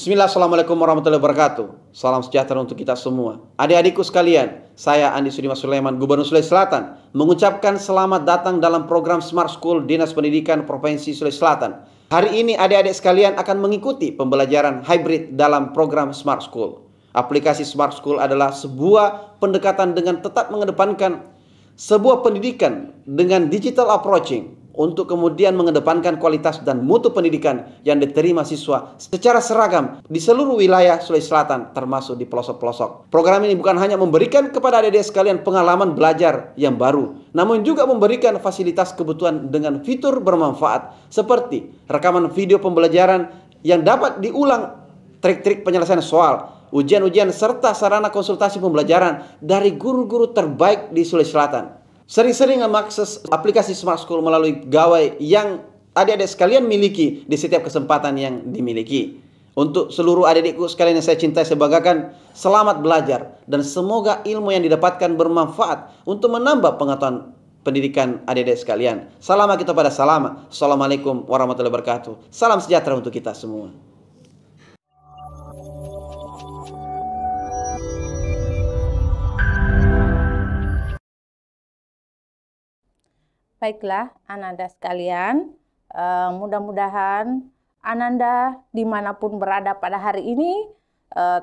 Bismillah, Assalamualaikum warahmatullahi wabarakatuh. Salam sejahtera untuk kita semua. Adik-adikku sekalian, saya Andi Sudimas Sulaiman, Gubernur Sulawesi Selatan, mengucapkan selamat datang dalam program Smart School Dinas Pendidikan Provinsi Sulawesi Selatan. Hari ini adik-adik sekalian akan mengikuti pembelajaran hybrid dalam program Smart School. Aplikasi Smart School adalah sebuah pendekatan dengan tetap mengedepankan sebuah pendidikan dengan digital approaching, untuk kemudian mengedepankan kualitas dan mutu pendidikan yang diterima siswa secara seragam di seluruh wilayah Sulawesi Selatan, termasuk di pelosok-pelosok. Program ini bukan hanya memberikan kepada adik-adik sekalian pengalaman belajar yang baru, namun juga memberikan fasilitas kebutuhan dengan fitur bermanfaat seperti rekaman video pembelajaran yang dapat diulang, trik-trik penyelesaian soal, ujian-ujian, serta sarana konsultasi pembelajaran dari guru-guru terbaik di Sulawesi Selatan. Sering-sering mengakses aplikasi Smart School melalui gawai yang adik-adik sekalian miliki di setiap kesempatan yang dimiliki. Untuk seluruh adik-adikku sekalian yang saya cintai, saya banggakan, selamat belajar dan semoga ilmu yang didapatkan bermanfaat untuk menambah pengetahuan pendidikan adik-adik sekalian. Salam kita pada salam. Assalamualaikum warahmatullahi wabarakatuh. Salam sejahtera untuk kita semua. Baiklah, Ananda sekalian, mudah-mudahan Ananda dimanapun berada pada hari ini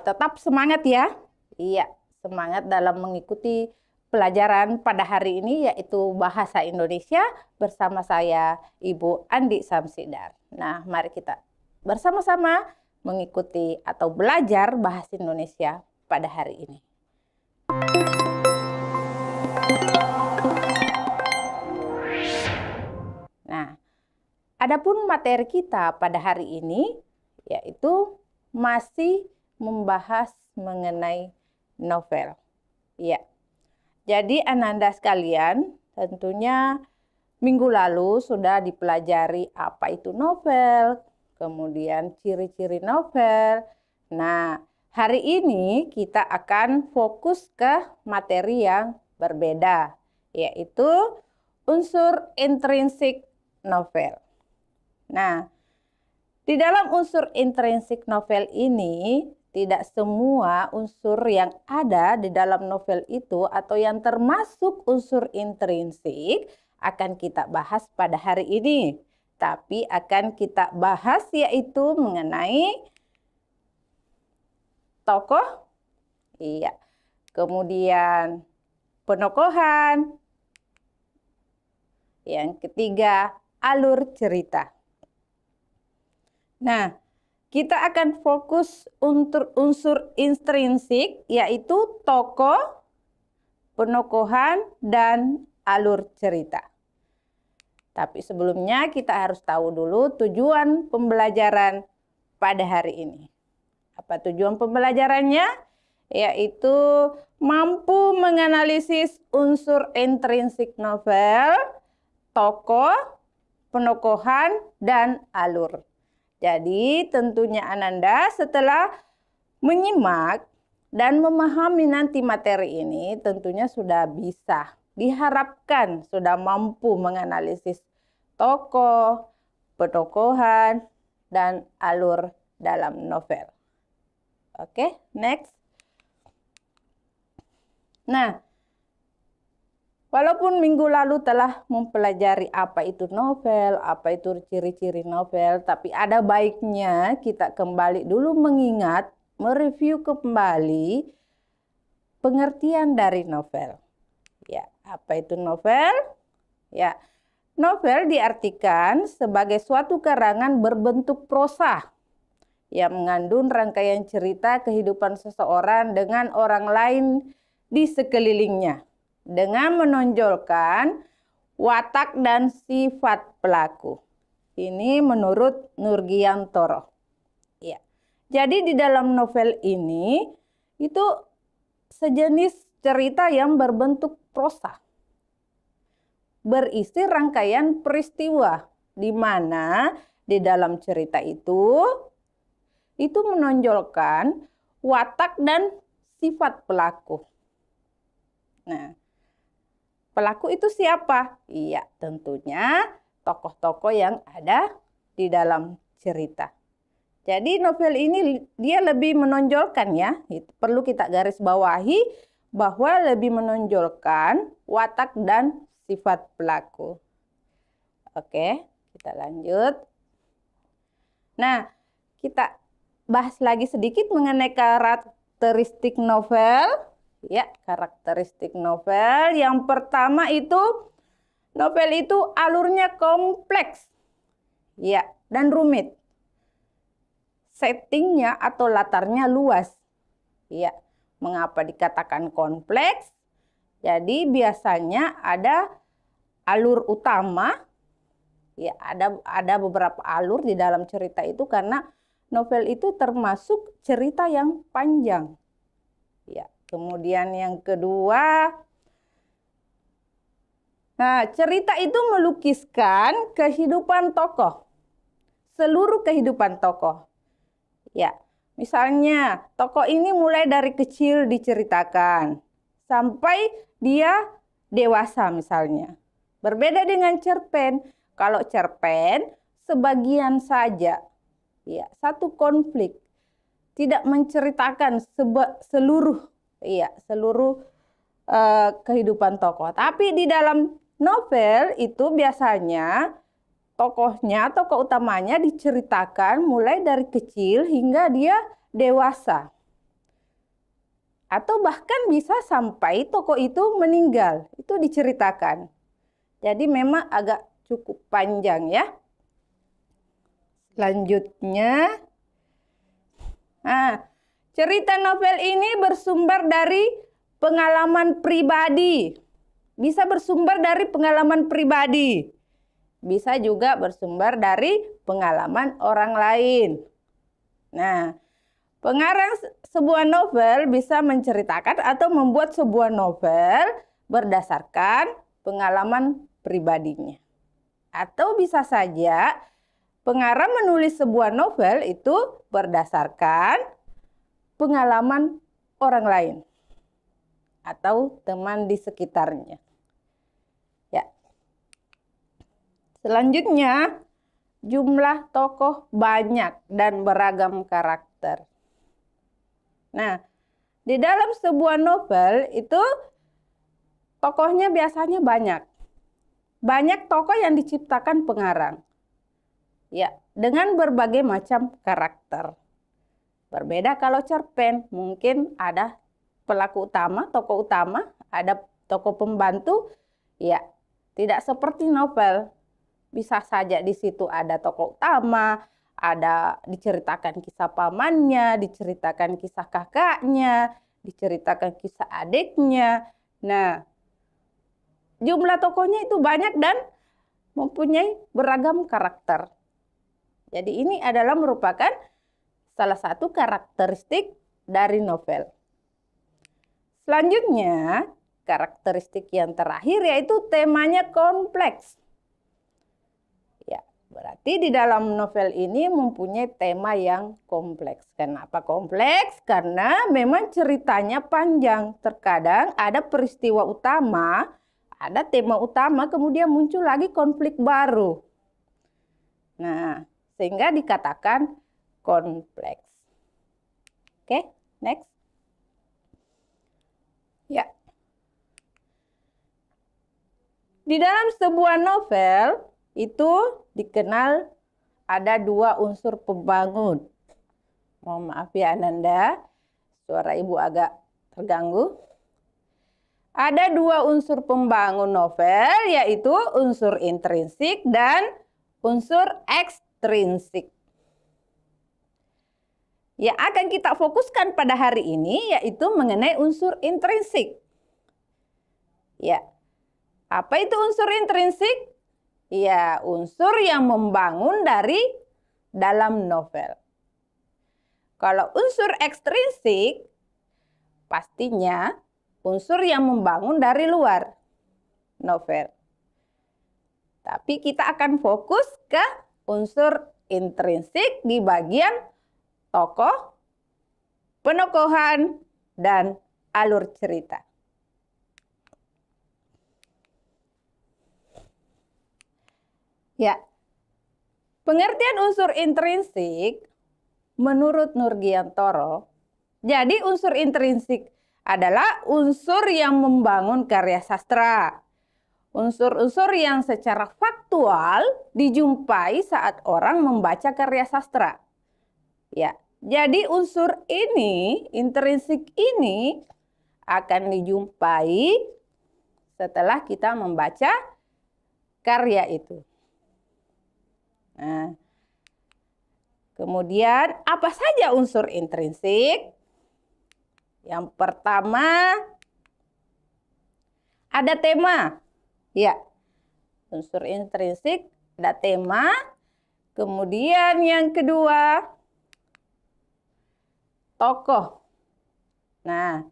tetap semangat ya. Iya, semangat dalam mengikuti pelajaran pada hari ini, yaitu Bahasa Indonesia bersama saya, Ibu Andi Samsidar. Nah, mari kita bersama-sama mengikuti atau belajar Bahasa Indonesia pada hari ini. Nah, adapun materi kita pada hari ini yaitu masih membahas mengenai novel. Ya. Jadi Ananda sekalian, tentunya minggu lalu sudah dipelajari apa itu novel, kemudian ciri-ciri novel. Nah, hari ini kita akan fokus ke materi yang berbeda, yaitu unsur intrinsik novel. Nah, di dalam unsur intrinsik novel ini, tidak semua unsur yang ada di dalam novel itu atau yang termasuk unsur intrinsik akan kita bahas pada hari ini. Tapi akan kita bahas yaitu mengenai tokoh, iya, kemudian penokohan, yang ketiga alur cerita. Nah, kita akan fokus untuk unsur intrinsik yaitu tokoh, penokohan, dan alur cerita. Tapi sebelumnya kita harus tahu dulu tujuan pembelajaran pada hari ini. Apa tujuan pembelajarannya? Yaitu mampu menganalisis unsur intrinsik novel, tokoh, penokohan, dan alur. Jadi tentunya Ananda setelah menyimak dan memahami nanti materi ini tentunya sudah bisa, diharapkan sudah mampu menganalisis tokoh, penokohan, dan alur dalam novel. Oke, next. Nah, walaupun minggu lalu telah mempelajari apa itu novel, apa itu ciri-ciri novel, tapi ada baiknya kita kembali dulu mengingat, mereview kembali pengertian dari novel. Ya, apa itu novel? Ya, novel diartikan sebagai suatu karangan berbentuk prosa yang mengandung rangkaian cerita kehidupan seseorang dengan orang lain di sekelilingnya, dengan menonjolkan watak dan sifat pelaku. Ini menurut Nurgiantoro. Ya. Jadi di dalam novel ini itu sejenis cerita yang berbentuk prosa, berisi rangkaian peristiwa di mana di dalam cerita itu menonjolkan watak dan sifat pelaku. Nah, pelaku itu siapa? Iya, tentunya tokoh-tokoh yang ada di dalam cerita. Jadi novel ini dia lebih menonjolkan ya, perlu kita garis bawahi bahwa lebih menonjolkan watak dan sifat pelaku. Oke, kita lanjut. Nah, kita bahas lagi sedikit mengenai karakteristik novel. Ya, karakteristik novel. Yang pertama itu, novel itu alurnya kompleks. Ya, dan rumit. Settingnya atau latarnya luas. Ya, mengapa dikatakan kompleks? Jadi biasanya ada alur utama. Ya, ada beberapa alur di dalam cerita itu karena novel itu termasuk cerita yang panjang. Ya, kemudian yang kedua, nah, cerita itu melukiskan kehidupan tokoh. Seluruh kehidupan tokoh. Ya, misalnya tokoh ini mulai dari kecil diceritakan sampai dia dewasa misalnya. Berbeda dengan cerpen. Kalau cerpen sebagian saja, ya, satu konflik, tidak menceritakan seluruh kehidupan tokoh. Tapi di dalam novel itu biasanya tokoh utamanya diceritakan mulai dari kecil hingga dia dewasa. Atau bahkan bisa sampai tokoh itu meninggal, itu diceritakan. Jadi memang agak cukup panjang ya. Selanjutnya, nah, cerita novel ini bersumber dari pengalaman pribadi. Bisa bersumber dari pengalaman pribadi. Bisa juga bersumber dari pengalaman orang lain. Nah, pengarang sebuah novel bisa menceritakan atau membuat sebuah novel berdasarkan pengalaman pribadinya. Atau bisa saja pengarang menulis sebuah novel itu berdasarkan pengalaman orang lain atau teman di sekitarnya. Ya. Selanjutnya, jumlah tokoh banyak dan beragam karakter. Nah, di dalam sebuah novel itu tokohnya biasanya banyak. Banyak tokoh yang diciptakan pengarang. Ya, dengan berbagai macam karakter. Berbeda kalau cerpen, mungkin ada pelaku utama, tokoh utama, ada tokoh pembantu. Ya, tidak seperti novel. Bisa saja di situ ada tokoh utama, ada diceritakan kisah pamannya, diceritakan kisah kakaknya, diceritakan kisah adiknya. Nah, jumlah tokohnya itu banyak dan mempunyai beragam karakter. Jadi ini adalah merupakan salah satu karakteristik dari novel. Selanjutnya, karakteristik yang terakhir yaitu temanya kompleks. Ya, berarti di dalam novel ini mempunyai tema yang kompleks. Kenapa kompleks? Karena memang ceritanya panjang. Terkadang ada peristiwa utama, ada tema utama, kemudian muncul lagi konflik baru. Nah, sehingga dikatakan kompleks. Oke, next. Ya. Di dalam sebuah novel itu dikenal ada dua unsur pembangun. Mohon maaf ya Ananda, suara ibu agak terganggu. Ada dua unsur pembangun novel, yaitu unsur intrinsik dan unsur ekstrinsik. Yang akan kita fokuskan pada hari ini yaitu mengenai unsur intrinsik. Ya, apa itu unsur intrinsik? Ya, unsur yang membangun dari dalam novel. Kalau unsur ekstrinsik, pastinya unsur yang membangun dari luar novel. Tapi kita akan fokus ke unsur intrinsik di bagian tokoh, penokohan, dan alur cerita. Ya, pengertian unsur intrinsik menurut Nurgiantoro, jadi unsur intrinsik adalah unsur yang membangun karya sastra. Unsur-unsur yang secara faktual dijumpai saat orang membaca karya sastra. Ya, jadi unsur ini, intrinsik ini akan dijumpai setelah kita membaca karya itu. Nah, kemudian apa saja unsur intrinsik? Yang pertama ada tema. Ya, unsur intrinsik ada tema. Kemudian yang kedua tokoh. Nah,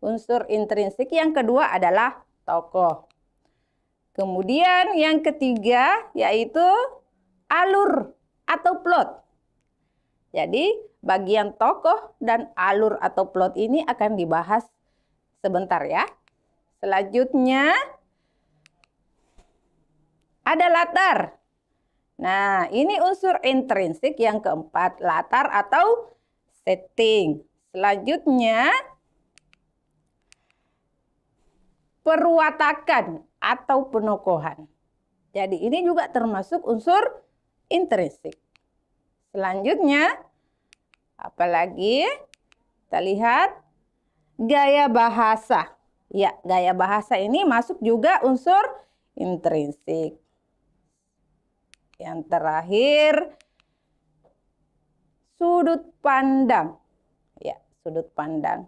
unsur intrinsik yang kedua adalah tokoh. Kemudian yang ketiga yaitu alur atau plot. Jadi bagian tokoh dan alur atau plot ini akan dibahas sebentar ya. Selanjutnya ada latar. Nah, ini unsur intrinsik yang keempat, latar atau setting. Selanjutnya perwatakan atau penokohan. Jadi ini juga termasuk unsur intrinsik. Selanjutnya, apalagi kita lihat gaya bahasa. Ya, gaya bahasa ini masuk juga unsur intrinsik. Yang terakhir, sudut pandang. Ya, sudut pandang.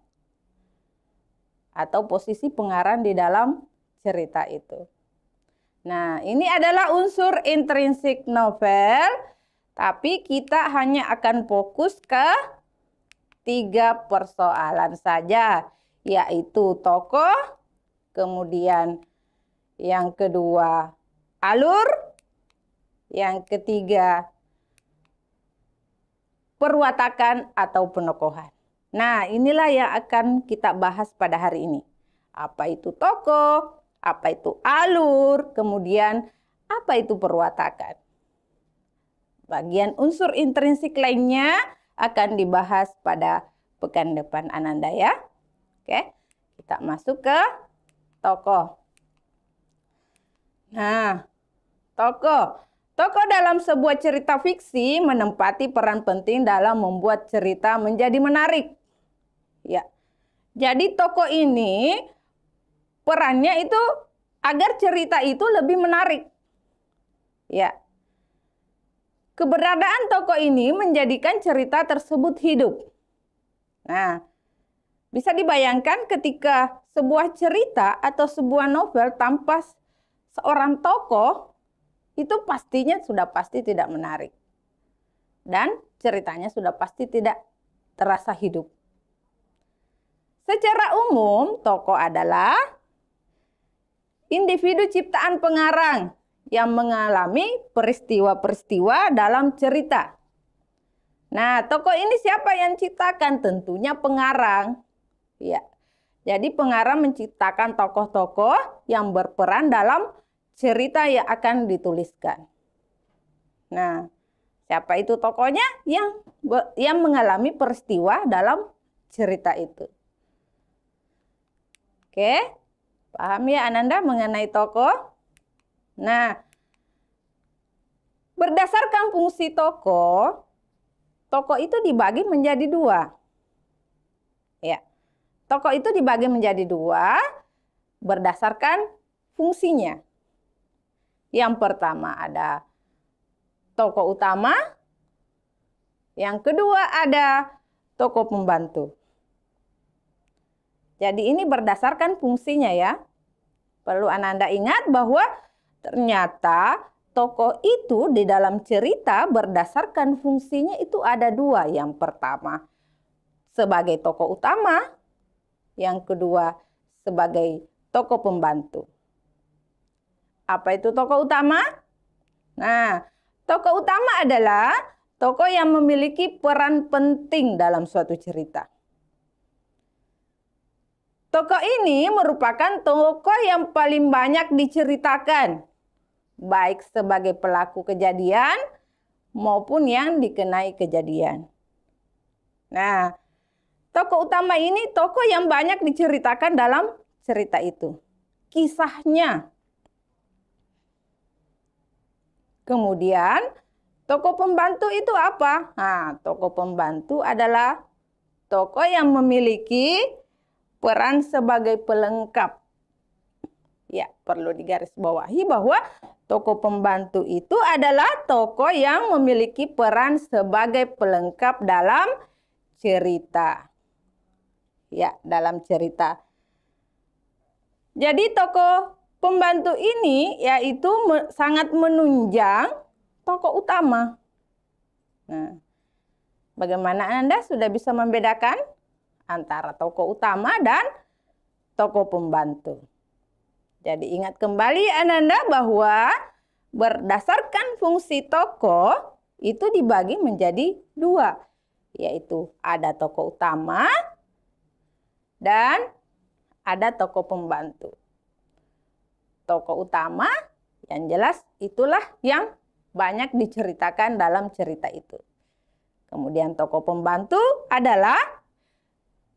Atau posisi pengarang di dalam cerita itu. Nah, ini adalah unsur intrinsik novel, tapi kita hanya akan fokus ke 3 persoalan saja, yaitu tokoh, kemudian yang kedua alur, yang ketiga perwatakan atau penokohan. Nah, inilah yang akan kita bahas pada hari ini. Apa itu tokoh, apa itu alur, kemudian apa itu perwatakan. Bagian unsur intrinsik lainnya akan dibahas pada pekan depan Ananda ya. Oke, kita masuk ke tokoh. Nah, tokoh. Tokoh dalam sebuah cerita fiksi menempati peran penting dalam membuat cerita menjadi menarik. Ya. Jadi tokoh ini perannya itu agar cerita itu lebih menarik. Ya. Keberadaan tokoh ini menjadikan cerita tersebut hidup. Nah, bisa dibayangkan ketika sebuah cerita atau sebuah novel tanpa seorang tokoh, itu pastinya sudah pasti tidak menarik. Dan ceritanya sudah pasti tidak terasa hidup. Secara umum, tokoh adalah individu ciptaan pengarang yang mengalami peristiwa-peristiwa dalam cerita. Nah, tokoh ini siapa yang ciptakan? Tentunya pengarang. Ya. Jadi pengarang menciptakan tokoh-tokoh yang berperan dalam cerita yang akan dituliskan. Nah, siapa itu tokohnya? Yang mengalami peristiwa dalam cerita itu. Oke, paham ya Ananda mengenai tokoh? Nah, berdasarkan fungsi tokoh itu dibagi menjadi 2. Ya, tokoh itu dibagi menjadi 2 berdasarkan fungsinya. Yang pertama ada tokoh utama, yang kedua ada tokoh pembantu. Jadi ini berdasarkan fungsinya ya. Perlu Ananda ingat bahwa ternyata tokoh itu di dalam cerita berdasarkan fungsinya itu ada 2. Yang pertama sebagai tokoh utama, yang kedua sebagai tokoh pembantu. Apa itu tokoh utama? Nah, tokoh utama adalah tokoh yang memiliki peran penting dalam suatu cerita. Tokoh ini merupakan tokoh yang paling banyak diceritakan, baik sebagai pelaku kejadian maupun yang dikenai kejadian. Nah, tokoh utama ini tokoh yang banyak diceritakan dalam cerita itu. Kisahnya. Kemudian, tokoh pembantu itu apa? Nah, tokoh pembantu adalah tokoh yang memiliki peran sebagai pelengkap. Ya, perlu digarisbawahi bahwa tokoh pembantu itu adalah tokoh yang memiliki peran sebagai pelengkap dalam cerita. Ya, dalam cerita. Jadi tokoh pembantu ini yaitu sangat menunjang tokoh utama. Nah, bagaimana Anda sudah bisa membedakan antara tokoh utama dan tokoh pembantu? Jadi ingat kembali Ananda bahwa berdasarkan fungsi tokoh itu dibagi menjadi dua. Yaitu ada tokoh utama dan ada tokoh pembantu. Tokoh utama yang jelas itulah yang banyak diceritakan dalam cerita itu. Kemudian tokoh pembantu adalah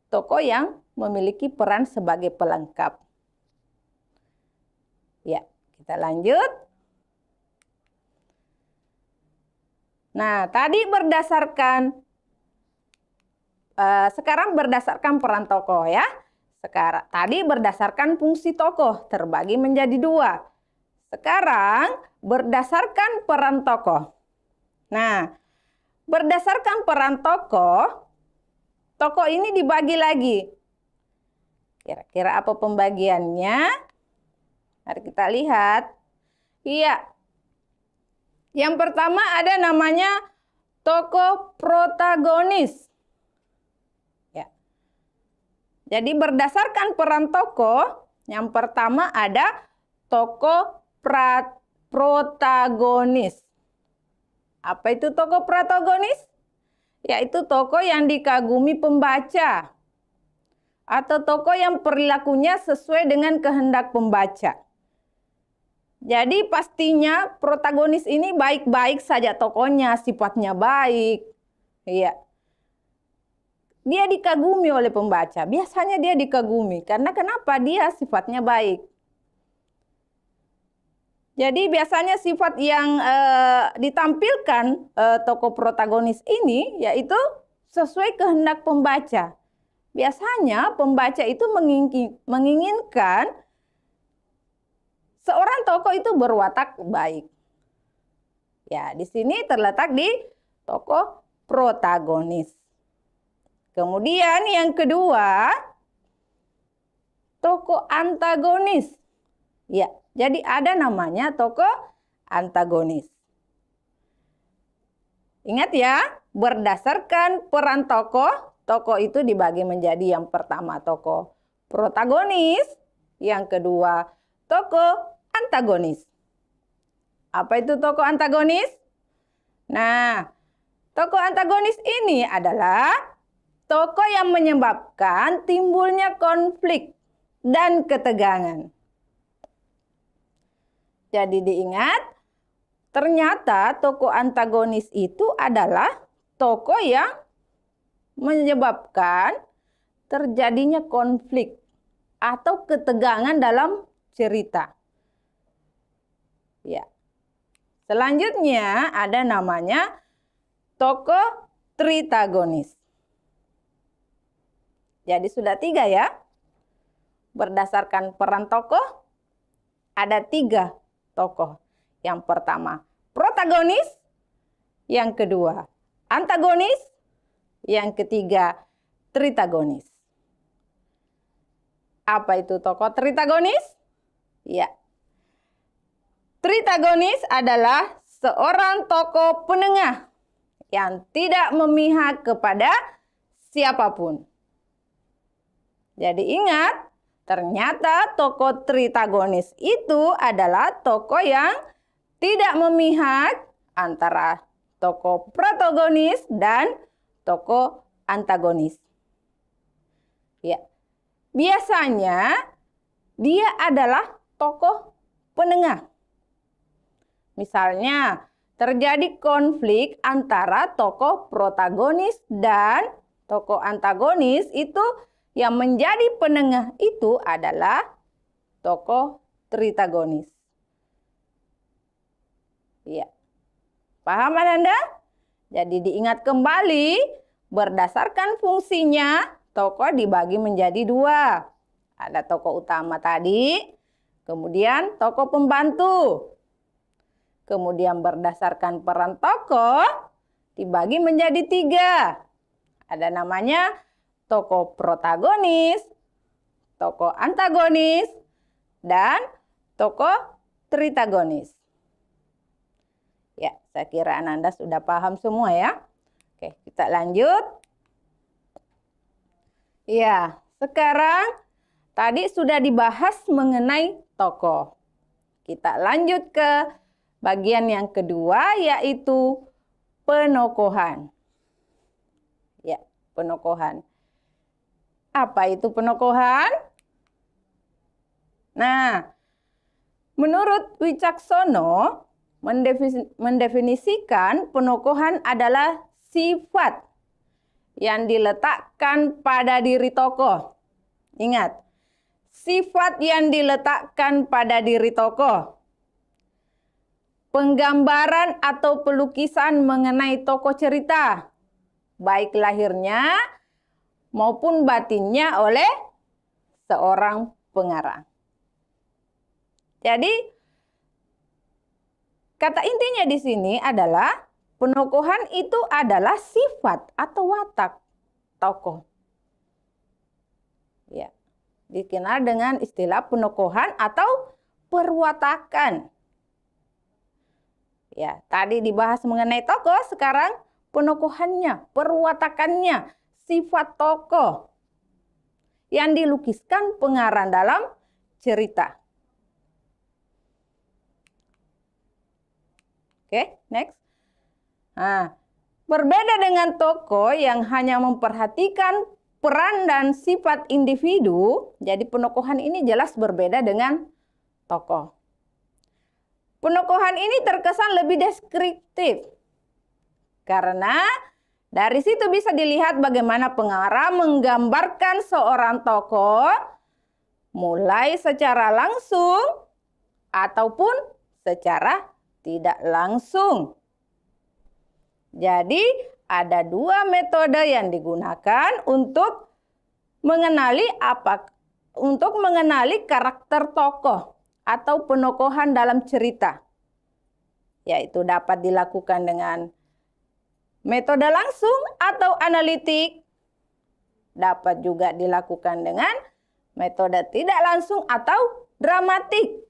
tokoh yang memiliki peran sebagai pelengkap. Ya, kita lanjut. Nah, tadi sekarang berdasarkan peran tokoh ya. Tadi berdasarkan fungsi tokoh terbagi menjadi dua. Sekarang berdasarkan peran tokoh. Nah, berdasarkan peran tokoh, tokoh ini dibagi lagi. Kira-kira apa pembagiannya? Mari kita lihat. Iya. Yang pertama ada namanya tokoh protagonis. Ya. Jadi berdasarkan peran tokoh, yang pertama ada tokoh protagonis. Apa itu tokoh protagonis? Yaitu tokoh yang dikagumi pembaca. Atau tokoh yang perilakunya sesuai dengan kehendak pembaca. Jadi pastinya protagonis ini baik-baik saja tokohnya, sifatnya baik. Iya. Dia dikagumi oleh pembaca. Biasanya dia dikagumi. Karena kenapa? Dia sifatnya baik. Jadi biasanya sifat yang ditampilkan tokoh protagonis ini yaitu sesuai kehendak pembaca. Biasanya pembaca itu menginginkan seorang tokoh itu berwatak baik. Ya, di sini terletak di tokoh protagonis. Kemudian yang kedua, tokoh antagonis. Ya, jadi ada namanya tokoh antagonis. Ingat ya, berdasarkan peran tokoh, tokoh itu dibagi menjadi yang pertama tokoh protagonis, yang kedua tokoh antagonis. Apa itu tokoh antagonis? Nah, tokoh antagonis ini adalah tokoh yang menyebabkan timbulnya konflik dan ketegangan. Jadi diingat, ternyata tokoh antagonis itu adalah tokoh yang menyebabkan terjadinya konflik atau ketegangan dalam cerita. Ya. Selanjutnya ada namanya tokoh tritagonis. Jadi sudah 3 ya. Berdasarkan peran tokoh ada 3 tokoh. Yang pertama protagonis, yang kedua antagonis, yang ketiga tritagonis. Apa itu tokoh tritagonis? Ya. Tritagonis adalah seorang tokoh penengah yang tidak memihak kepada siapapun. Jadi ingat, ternyata tokoh tritagonis itu adalah tokoh yang tidak memihak antara tokoh protagonis dan tokoh antagonis. Ya. Biasanya dia adalah tokoh penengah. Misalnya terjadi konflik antara tokoh protagonis dan tokoh antagonis itu yang menjadi penengah itu adalah tokoh tritagonis. Ya. Paham Anda? Jadi diingat kembali, berdasarkan fungsinya, tokoh dibagi menjadi dua. Ada tokoh utama tadi, kemudian tokoh pembantu. Kemudian berdasarkan peran tokoh, dibagi menjadi tiga. Ada namanya tokoh protagonis, tokoh antagonis, dan tokoh tritagonis. Ya, saya kira Anda sudah paham semua ya. Oke, kita lanjut. Ya, sekarang tadi sudah dibahas mengenai tokoh. Kita lanjut ke bagian yang kedua, yaitu penokohan. Ya, penokohan. Apa itu penokohan? Nah, menurut Wicaksono, mendefinisikan penokohan adalah sifat yang diletakkan pada diri tokoh. Ingat, sifat yang diletakkan pada diri tokoh. Penggambaran atau pelukisan mengenai tokoh cerita, baik lahirnya maupun batinnya oleh seorang pengarang. Jadi, kata intinya di sini adalah penokohan itu adalah sifat atau watak tokoh. Ya, dikenal dengan istilah penokohan atau perwatakan. Ya, tadi dibahas mengenai tokoh, sekarang penokohannya, perwatakannya, sifat tokoh yang dilukiskan pengarang dalam cerita. Oke, next. Nah, berbeda dengan tokoh yang hanya memperhatikan peran dan sifat individu, jadi penokohan ini jelas berbeda dengan tokoh. Penokohan ini terkesan lebih deskriptif, karena dari situ bisa dilihat bagaimana pengarang menggambarkan seorang tokoh, mulai secara langsung ataupun secara tidak langsung. Jadi ada dua metode yang digunakan untuk mengenali karakter tokoh atau penokohan dalam cerita. Yaitu dapat dilakukan dengan metode langsung atau analitik. Dapat juga dilakukan dengan metode tidak langsung atau dramatik.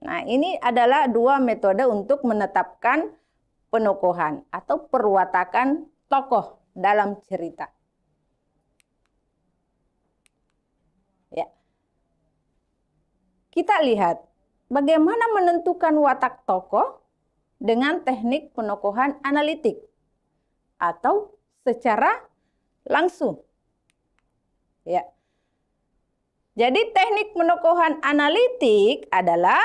Nah, ini adalah dua metode untuk menetapkan penokohan atau perwatakan tokoh dalam cerita. Ya. Kita lihat bagaimana menentukan watak tokoh dengan teknik penokohan analitik atau secara langsung. Ya. Jadi teknik penokohan analitik adalah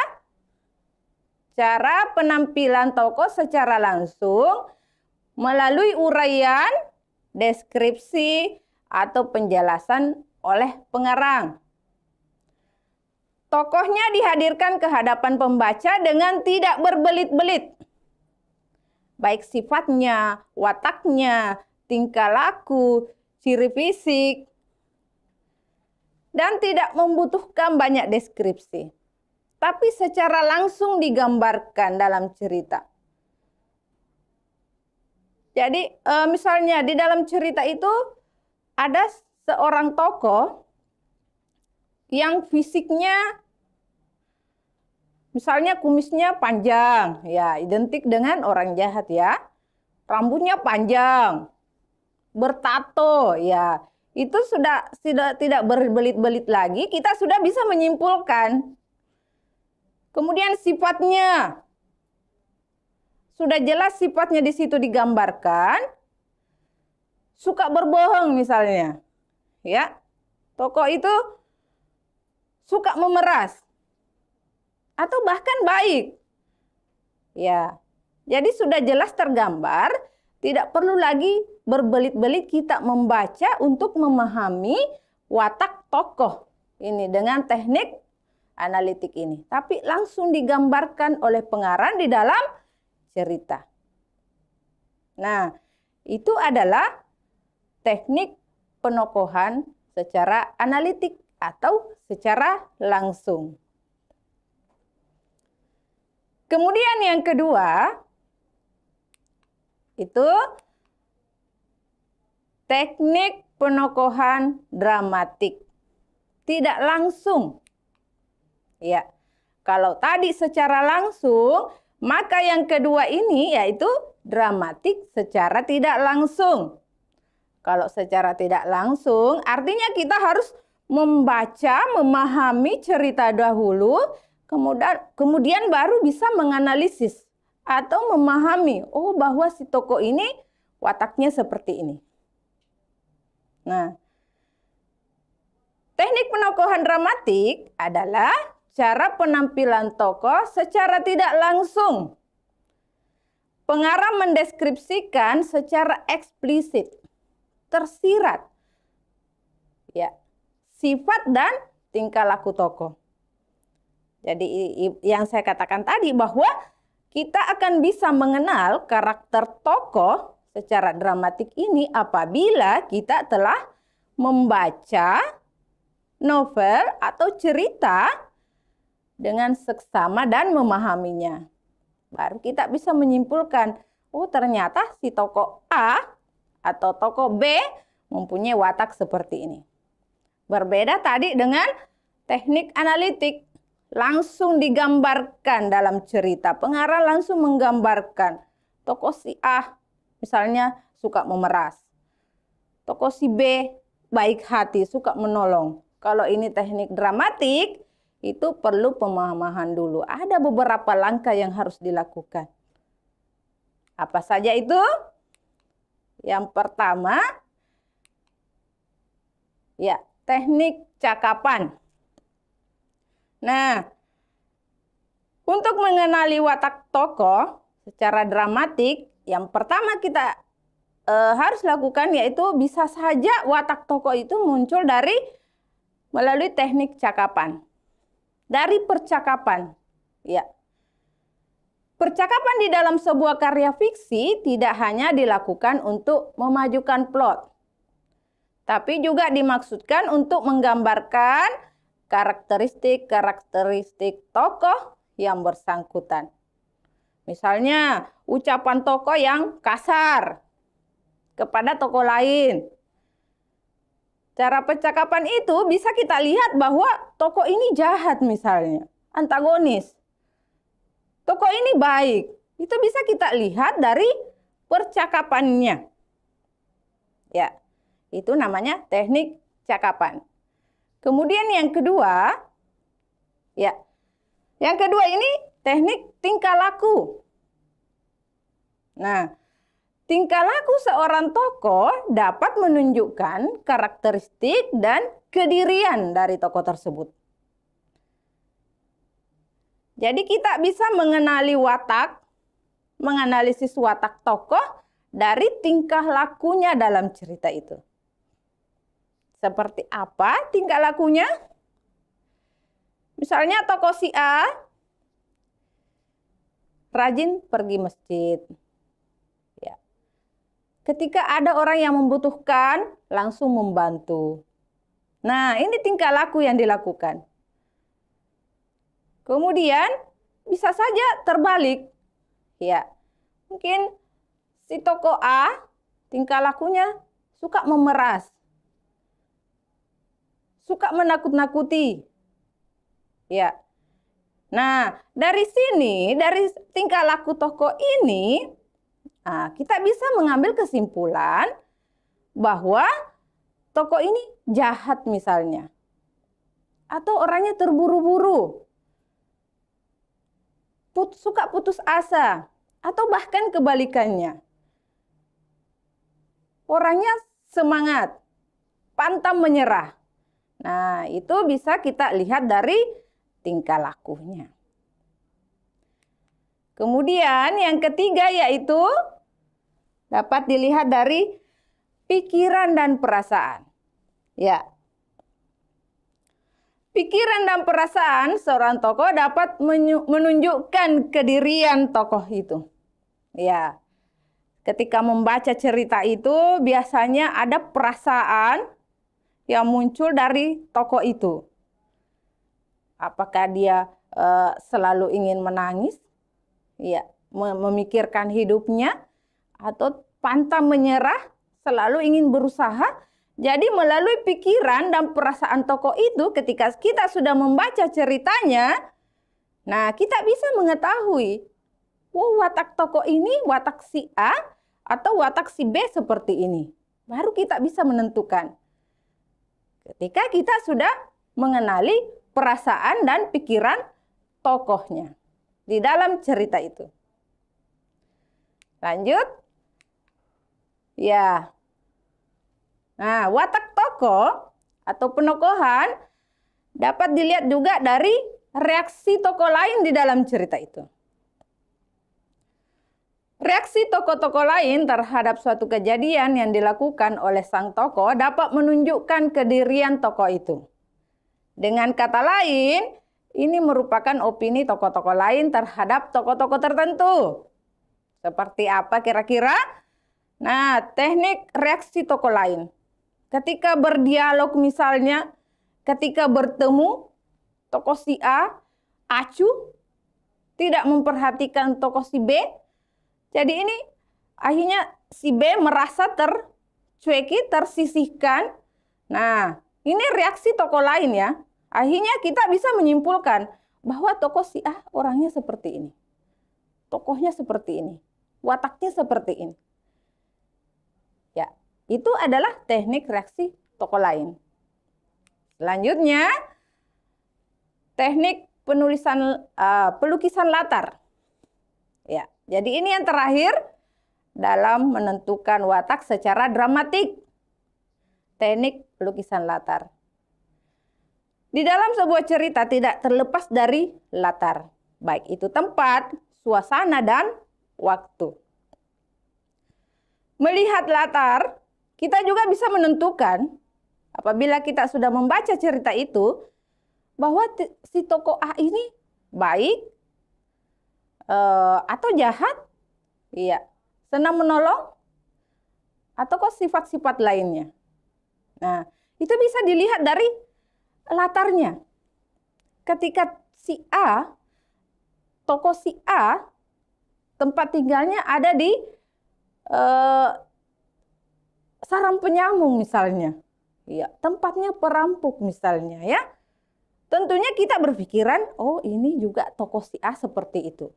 cara penampilan tokoh secara langsung melalui uraian, deskripsi, atau penjelasan oleh pengarang. Tokohnya dihadirkan ke hadapan pembaca dengan tidak berbelit-belit. Baik sifatnya, wataknya, tingkah laku, ciri fisik, dan tidak membutuhkan banyak deskripsi. Tapi secara langsung digambarkan dalam cerita. Jadi misalnya di dalam cerita itu ada seorang tokoh yang fisiknya misalnya kumisnya panjang, ya identik dengan orang jahat ya. Rambutnya panjang, bertato, ya itu sudah tidak berbelit-belit lagi, kita sudah bisa menyimpulkan. Kemudian sifatnya, sudah jelas sifatnya di situ digambarkan. Suka berbohong misalnya, ya tokoh itu suka memeras atau bahkan baik, ya. Jadi sudah jelas tergambar, tidak perlu lagi berbelit-belit kita membaca untuk memahami watak tokoh ini dengan teknik analitik ini. Tapi langsung digambarkan oleh pengarang di dalam cerita. Nah, itu adalah teknik penokohan secara analitik atau secara langsung. Kemudian yang kedua, itu teknik penokohan dramatik. Tidak langsung. Ya, kalau tadi secara langsung, maka yang kedua ini yaitu dramatik secara tidak langsung. Kalau secara tidak langsung, artinya kita harus membaca, memahami cerita dahulu, kemudian baru bisa menganalisis atau memahami, oh bahwa si tokoh ini wataknya seperti ini. Nah, teknik penokohan dramatik adalah cara penampilan tokoh secara tidak langsung. Pengarang mendeskripsikan secara eksplisit, tersirat, ya, sifat dan tingkah laku tokoh. Jadi yang saya katakan tadi bahwa kita akan bisa mengenal karakter tokoh secara dramatik ini apabila kita telah membaca novel atau cerita dengan seksama dan memahaminya. Baru kita bisa menyimpulkan, oh ternyata si tokoh A atau tokoh B mempunyai watak seperti ini. Berbeda tadi dengan teknik analitik. Langsung digambarkan dalam cerita. Pengarang langsung menggambarkan. Tokoh si A misalnya suka memeras. Tokoh si B baik hati, suka menolong. Kalau ini teknik dramatik, itu perlu pemahaman dulu. Ada beberapa langkah yang harus dilakukan. Apa saja itu? Yang pertama, ya, teknik cakapan. Nah, untuk mengenali watak tokoh secara dramatik, yang pertama kita harus lakukan yaitu bisa saja watak tokoh itu muncul melalui teknik cakapan. Dari percakapan. Ya. Percakapan di dalam sebuah karya fiksi tidak hanya dilakukan untuk memajukan plot, tapi juga dimaksudkan untuk menggambarkan karakteristik tokoh yang bersangkutan. Misalnya, ucapan tokoh yang kasar kepada tokoh lain. Cara percakapan itu bisa kita lihat bahwa tokoh ini jahat misalnya, antagonis. Tokoh ini baik. Itu bisa kita lihat dari percakapannya. Ya, itu namanya teknik cakapan. Kemudian yang kedua, ya, yang kedua ini teknik tingkah laku. Nah, tingkah laku seorang tokoh dapat menunjukkan karakteristik dan kedirian dari tokoh tersebut. Jadi kita bisa menganalisis watak tokoh dari tingkah lakunya dalam cerita itu. Seperti apa tingkah lakunya? Misalnya tokoh si A rajin pergi masjid. Ketika ada orang yang membutuhkan, langsung membantu. Nah, ini tingkah laku yang dilakukan. Kemudian, bisa saja terbalik. Ya, mungkin si tokoh A, tingkah lakunya suka memeras. Suka menakut-nakuti. Ya. Nah, dari sini, dari tingkah laku tokoh ini, nah, kita bisa mengambil kesimpulan bahwa tokoh ini jahat misalnya. Atau orangnya terburu-buru. Suka putus asa. Atau bahkan kebalikannya. Orangnya semangat. Pantang menyerah. Nah, itu bisa kita lihat dari tingkah lakunya. Kemudian yang ketiga yaitu dapat dilihat dari pikiran dan perasaan. Ya. Pikiran dan perasaan seorang tokoh dapat menunjukkan kedirian tokoh itu. Ya. Ketika membaca cerita itu biasanya ada perasaan yang muncul dari tokoh itu. Apakah dia selalu ingin menangis? Ya, memikirkan hidupnya atau pantang menyerah, selalu ingin berusaha. Jadi melalui pikiran dan perasaan tokoh itu ketika kita sudah membaca ceritanya, nah kita bisa mengetahui, oh watak tokoh ini watak si A atau watak si B seperti ini. Baru kita bisa menentukan. Ketika kita sudah mengenali perasaan dan pikiran tokohnya di dalam cerita itu. Lanjut. Ya. Nah, watak tokoh atau penokohan dapat dilihat juga dari reaksi tokoh lain di dalam cerita itu. Reaksi tokoh-tokoh lain terhadap suatu kejadian yang dilakukan oleh sang tokoh dapat menunjukkan kedirian tokoh itu. Dengan kata lain, ini merupakan opini tokoh-tokoh lain terhadap tokoh-tokoh tertentu. Seperti apa kira-kira? Nah, teknik reaksi tokoh lain. Ketika berdialog misalnya, ketika bertemu, tokoh si A, acuh, tidak memperhatikan tokoh si B. Jadi ini akhirnya si B merasa tercueki, tersisihkan. Nah, ini reaksi tokoh lain ya. Akhirnya kita bisa menyimpulkan bahwa tokoh si A orangnya seperti ini. Tokohnya seperti ini. Wataknya seperti ini. Ya, itu adalah teknik reaksi tokoh lain. Selanjutnya, teknik pelukisan latar. Ya, jadi ini yang terakhir dalam menentukan watak secara dramatik. Teknik pelukisan latar. Di dalam sebuah cerita tidak terlepas dari latar. Baik itu tempat, suasana, dan waktu. Melihat latar, kita juga bisa menentukan apabila kita sudah membaca cerita itu bahwa si tokoh A ini baik atau jahat, iya, senang menolong, atau kok sifat-sifat lainnya. Nah, itu bisa dilihat dari latarnya. Ketika si A, tokoh si A, tempat tinggalnya ada di sarang penyambung misalnya. Ya, tempatnya perampok misalnya ya. Tentunya kita berpikiran, oh ini juga tokoh si A seperti itu.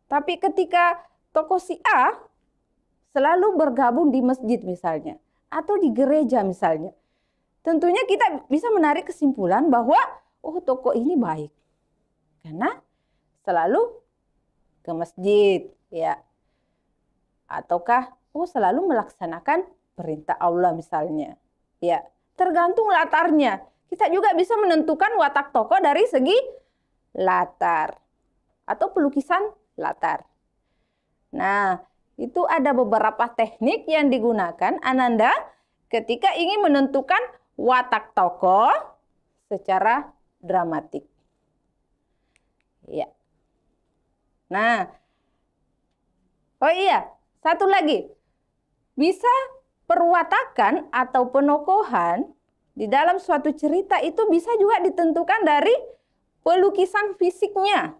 Tapi ketika tokoh si A selalu bergabung di masjid misalnya, atau di gereja misalnya, tentunya kita bisa menarik kesimpulan bahwa oh tokoh ini baik. Karena selalu ke masjid, ya. Ataukah oh selalu melaksanakan perintah Allah misalnya. Ya, tergantung latarnya. Kita juga bisa menentukan watak tokoh dari segi latar atau pelukisan latar. Nah, itu ada beberapa teknik yang digunakan Ananda ketika ingin menentukan watak tokoh secara dramatik. Ya. Nah, oh iya, satu lagi. Bisa perwatakan atau penokohan di dalam suatu cerita itu bisa juga ditentukan dari pelukisan fisiknya.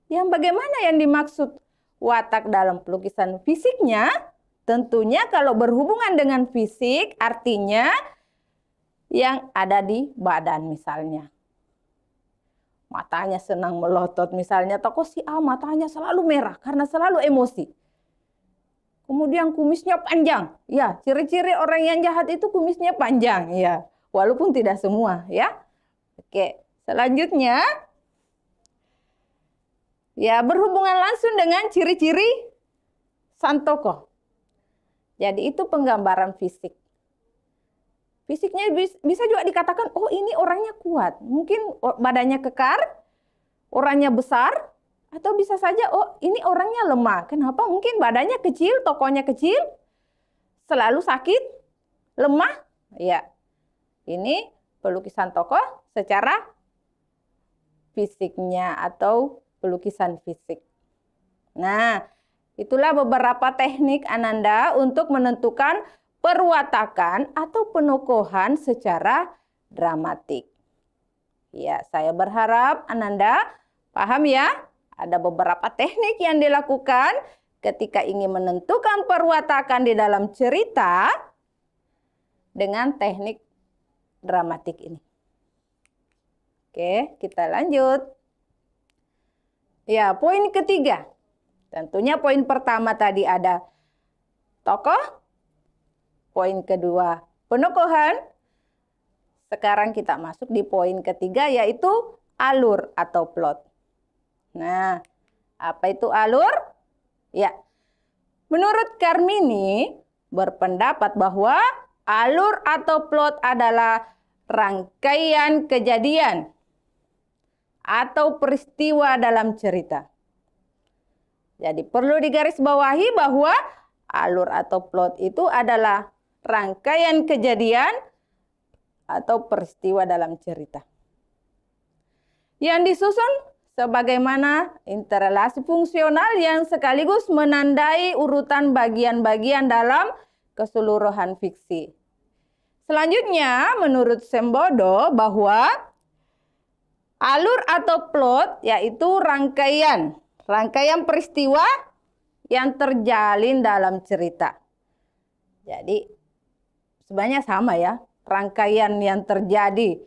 Yang bagaimana yang dimaksud watak dalam pelukisan fisiknya? Tentunya kalau berhubungan dengan fisik artinya yang ada di badan misalnya. Matanya senang melotot misalnya, tokoh si A matanya selalu merah karena selalu emosi. Kemudian kumisnya panjang. Ya, ciri-ciri orang yang jahat itu kumisnya panjang, ya. Walaupun tidak semua, ya. Oke, selanjutnya ya berhubungan langsung dengan ciri-ciri sang tokoh. Jadi itu penggambaran fisik. Fisiknya bisa juga dikatakan, oh ini orangnya kuat. Mungkin badannya kekar, orangnya besar, atau bisa saja, oh ini orangnya lemah. Kenapa? Mungkin badannya kecil, tokohnya kecil, selalu sakit, lemah? Ya, ini pelukisan tokoh secara fisiknya atau pelukisan fisik. Nah, itulah beberapa teknik Ananda untuk menentukan perwatakan atau penokohan secara dramatik. Ya, saya berharap Ananda paham ya. Ada beberapa teknik yang dilakukan ketika ingin menentukan perwatakan di dalam cerita dengan teknik dramatik ini. Oke, kita lanjut. Ya, poin ketiga. Tentunya poin pertama tadi ada tokoh. Poin kedua, penokohan. Sekarang kita masuk di poin ketiga, yaitu alur atau plot. Nah, apa itu alur? Ya, menurut Carmini berpendapat bahwa alur atau plot adalah rangkaian kejadian atau peristiwa dalam cerita. Jadi perlu digarisbawahi bahwa alur atau plot itu adalah rangkaian kejadian atau peristiwa dalam cerita yang disusun sebagaimana interrelasi fungsional yang sekaligus menandai urutan bagian-bagian dalam keseluruhan fiksi. Selanjutnya, menurut Sembodo bahwa alur atau plot yaitu rangkaian peristiwa yang terjalin dalam cerita. Jadi sebenarnya sama ya, rangkaian yang terjadi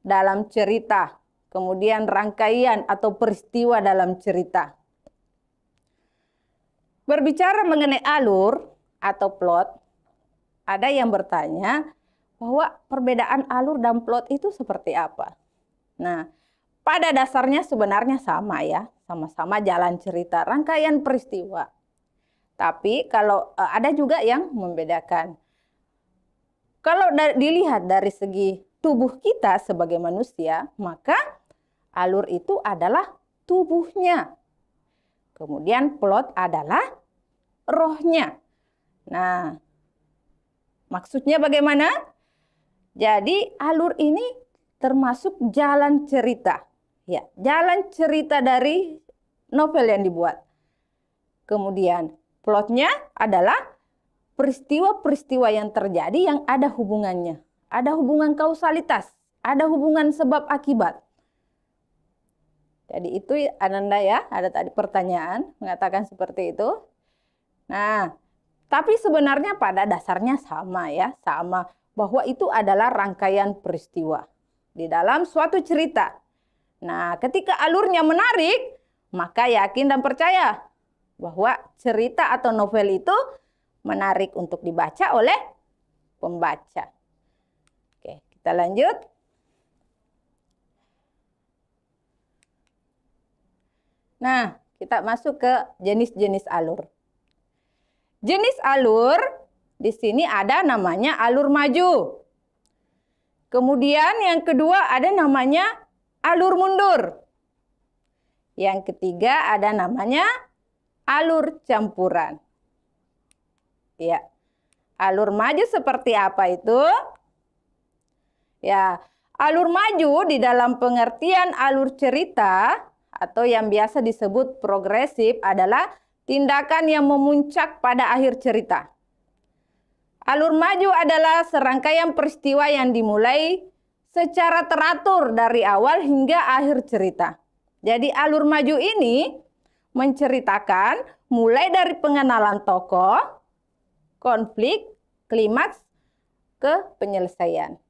dalam cerita, kemudian rangkaian atau peristiwa dalam cerita. Berbicara mengenai alur atau plot, ada yang bertanya bahwa perbedaan alur dan plot itu seperti apa? Nah, pada dasarnya sebenarnya sama ya, sama-sama jalan cerita, rangkaian peristiwa. Tapi kalau ada juga yang membedakan. Kalau dilihat dari segi tubuh kita sebagai manusia, maka alur itu adalah tubuhnya. Kemudian plot adalah rohnya. Nah, maksudnya bagaimana? Jadi alur ini termasuk jalan cerita. Ya, jalan cerita dari novel yang dibuat. Kemudian plotnya adalah peristiwa-peristiwa yang terjadi yang ada hubungannya. Ada hubungan kausalitas, ada hubungan sebab akibat. Jadi itu Ananda ya, ada tadi pertanyaan mengatakan seperti itu. Nah, tapi sebenarnya pada dasarnya sama ya, sama bahwa itu adalah rangkaian peristiwa di dalam suatu cerita. Nah, ketika alurnya menarik, maka yakin dan percaya bahwa cerita atau novel itu menarik untuk dibaca oleh pembaca. Oke, kita lanjut. Nah, kita masuk ke jenis-jenis alur. Jenis alur di sini ada namanya alur maju. Kemudian yang kedua ada namanya alur mundur. Yang ketiga ada namanya alur campuran. Ya, alur maju seperti apa itu? Ya, alur maju di dalam pengertian alur cerita atau yang biasa disebut progresif adalah tindakan yang memuncak pada akhir cerita. Alur maju adalah serangkaian peristiwa yang dimulai secara teratur dari awal hingga akhir cerita. Jadi alur maju ini menceritakan mulai dari pengenalan tokoh, konflik, klimaks, ke penyelesaian.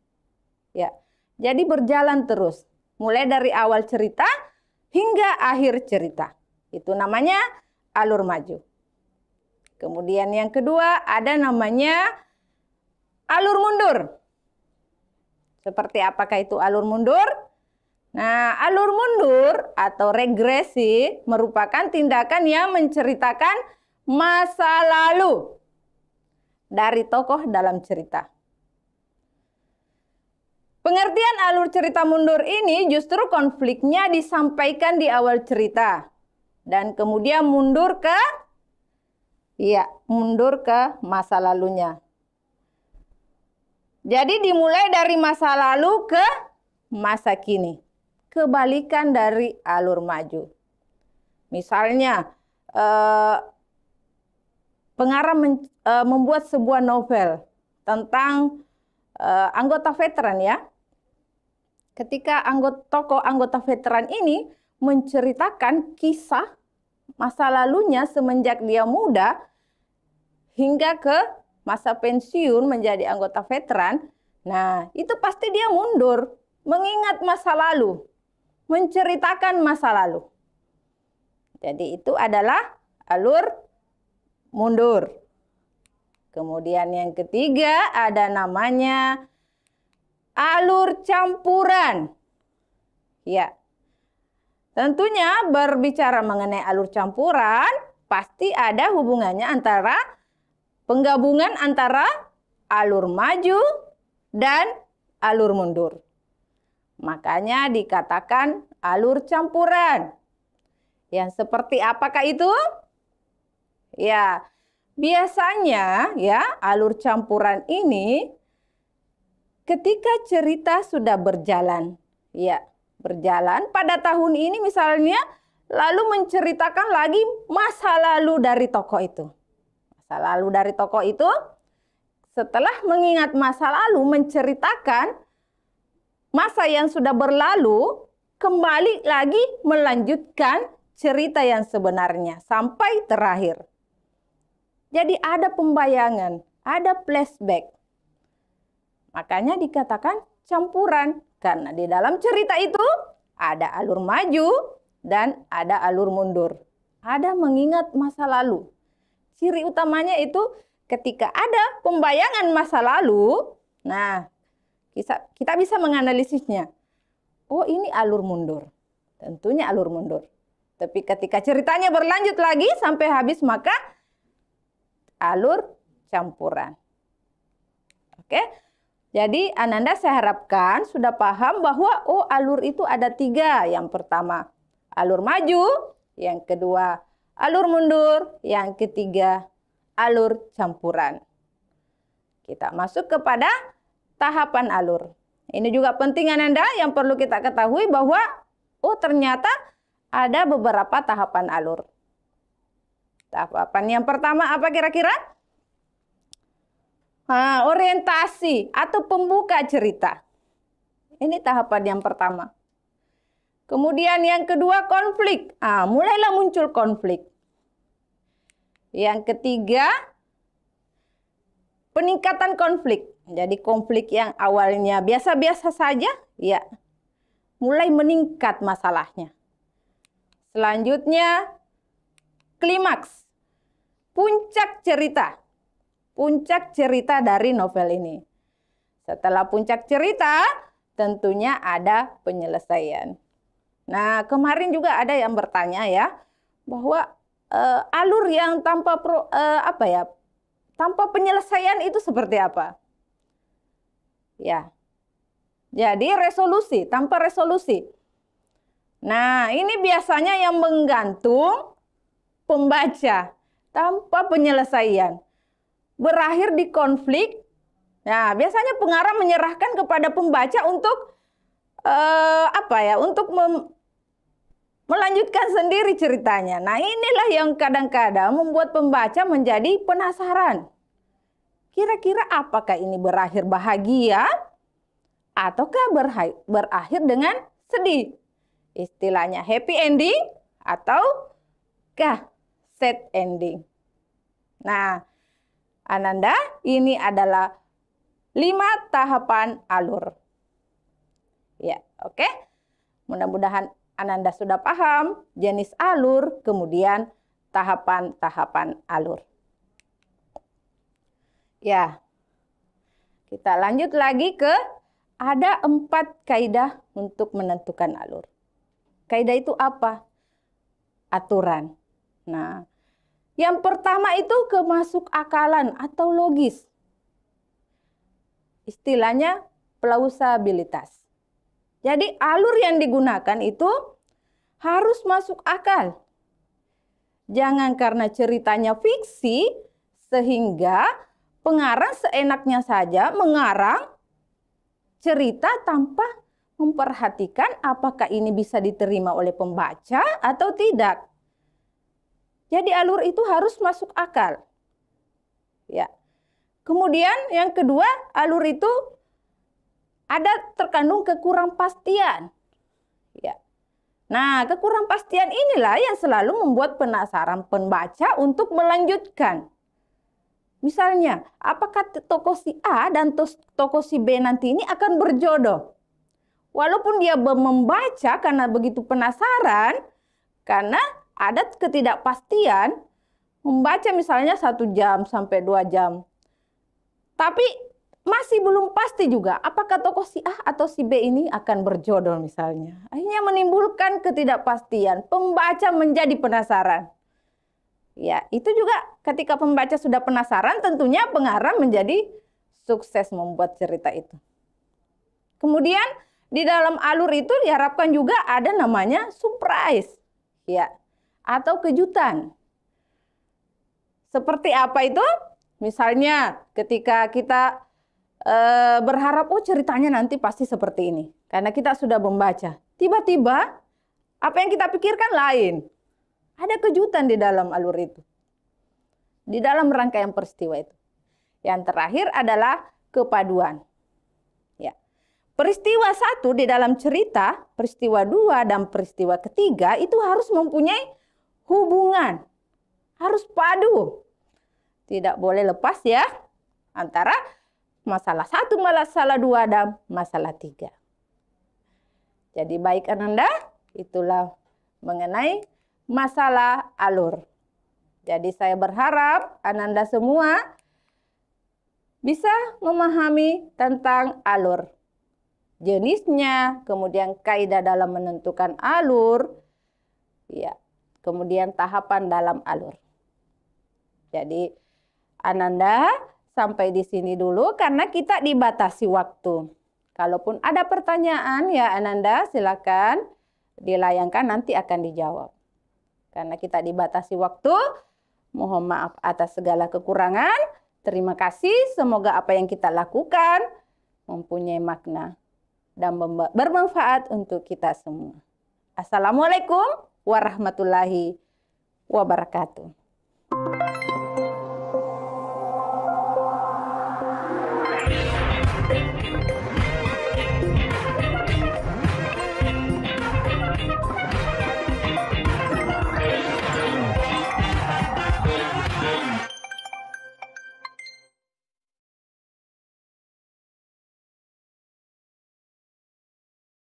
Ya, jadi berjalan terus, mulai dari awal cerita hingga akhir cerita. Itu namanya alur maju. Kemudian yang kedua ada namanya alur mundur. Seperti apakah itu alur mundur? Nah, alur mundur atau regresi merupakan tindakan yang menceritakan masa lalu dari tokoh dalam cerita. Pengertian alur cerita mundur ini justru konfliknya disampaikan di awal cerita dan kemudian mundur ke masa lalunya. Jadi dimulai dari masa lalu ke masa kini. Kebalikan dari alur maju. Misalnya, pengarang membuat sebuah novel tentang anggota veteran ya. Ketika tokoh anggota veteran ini menceritakan kisah masa lalunya semenjak dia muda hingga ke masa pensiun menjadi anggota veteran. Nah, itu pasti dia mundur, mengingat masa lalu, menceritakan masa lalu. Jadi itu adalah alur mundur. Kemudian yang ketiga ada namanya alur campuran. Ya. Tentunya berbicara mengenai alur campuran, pasti ada hubungannya antara penggabungan antara alur maju dan alur mundur. Makanya dikatakan alur campuran. Yang seperti apakah itu? Ya, biasanya ya alur campuran ini ketika cerita sudah berjalan, ya berjalan pada tahun ini misalnya, lalu menceritakan lagi masa lalu dari tokoh itu. Masa lalu dari tokoh itu, setelah mengingat masa lalu, menceritakan masa yang sudah berlalu, kembali lagi melanjutkan cerita yang sebenarnya sampai terakhir. Jadi ada pembayangan, ada flashback. Makanya dikatakan campuran. Karena di dalam cerita itu ada alur maju dan ada alur mundur. Ada mengingat masa lalu. Ciri utamanya itu ketika ada pembayangan masa lalu, nah kita bisa menganalisisnya. Oh, ini alur mundur. Tentunya alur mundur. Tapi ketika ceritanya berlanjut lagi sampai habis, maka alur campuran. Oke? Jadi Ananda saya harapkan sudah paham bahwa alur itu ada 3. Yang pertama alur maju, yang kedua alur mundur, yang ketiga alur campuran. Kita masuk kepada tahapan alur. Ini juga penting Ananda yang perlu kita ketahui bahwa ternyata ada beberapa tahapan alur. Tahapan yang pertama apa kira-kira? Orientasi atau pembuka cerita. Ini tahapan yang pertama. Kemudian yang kedua konflik. Mulailah muncul konflik. Yang ketiga peningkatan konflik. Jadi konflik yang awalnya biasa-biasa saja, ya mulai meningkat masalahnya. Selanjutnya klimaks. Puncak cerita. Puncak cerita dari novel ini. Setelah puncak cerita, tentunya ada penyelesaian. Nah, kemarin juga ada yang bertanya ya, bahwa alur yang tanpa tanpa penyelesaian itu seperti apa? Ya. Jadi resolusi, tanpa resolusi. Nah, ini biasanya yang menggantung pembaca tanpa penyelesaian. Berakhir di konflik. Nah, biasanya pengarang menyerahkan kepada pembaca untuk untuk melanjutkan sendiri ceritanya. Nah, inilah yang kadang-kadang membuat pembaca menjadi penasaran. Kira-kira apakah ini berakhir bahagia ataukah berakhir dengan sedih? Istilahnya happy ending ataukah sad ending. Nah, Ananda, ini adalah 5 tahapan alur. Ya, oke. Mudah-mudahan Ananda sudah paham jenis alur, kemudian tahapan-tahapan alur. Ya, kita lanjut lagi ke ada 4 kaidah untuk menentukan alur. Kaidah itu apa? Aturan. Nah, yang pertama itu kemasuk akalan atau logis. Istilahnya plausabilitas. Jadi alur yang digunakan itu harus masuk akal. Jangan karena ceritanya fiksi sehingga pengarang seenaknya saja mengarang cerita tanpa memperhatikan apakah ini bisa diterima oleh pembaca atau tidak. Jadi alur itu harus masuk akal. Ya. Kemudian yang kedua, alur itu ada terkandung kekurangpastian. Ya. Nah, kekurangpastian inilah yang selalu membuat penasaran pembaca untuk melanjutkan. Misalnya, apakah tokoh si A dan tokoh si B nanti ini akan berjodoh? Walaupun dia membaca karena begitu penasaran, karena ada ketidakpastian, membaca misalnya 1 jam sampai 2 jam. Tapi masih belum pasti juga apakah tokoh si A atau si B ini akan berjodoh misalnya. Akhirnya menimbulkan ketidakpastian, pembaca menjadi penasaran. Ya, itu juga ketika pembaca sudah penasaran, tentunya pengarang menjadi sukses membuat cerita itu. Kemudian di dalam alur itu diharapkan juga ada namanya surprise, ya, atau kejutan. Seperti apa itu? Misalnya ketika kita berharap, oh ceritanya nanti pasti seperti ini. Karena kita sudah membaca. Tiba-tiba apa yang kita pikirkan lain. Ada kejutan di dalam alur itu. Di dalam rangkaian peristiwa itu. Yang terakhir adalah kepaduan. Ya. Peristiwa 1 di dalam cerita, peristiwa 2 dan peristiwa ketiga itu harus mempunyai hubungan. Harus padu. Tidak boleh lepas ya antara masalah 1, masalah 2 dan masalah 3. Jadi baik Ananda, itulah mengenai masalah alur. Jadi saya berharap Ananda semua bisa memahami tentang alur. Jenisnya, kemudian kaidah dalam menentukan alur, ya, kemudian tahapan dalam alur. Jadi Ananda sampai di sini dulu karena kita dibatasi waktu. Kalaupun ada pertanyaan ya Ananda silakan dilayangkan, nanti akan dijawab. Karena kita dibatasi waktu, mohon maaf atas segala kekurangan. Terima kasih, semoga apa yang kita lakukan mempunyai makna dan bermanfaat untuk kita semua. Assalamualaikum warahmatullahi wabarakatuh.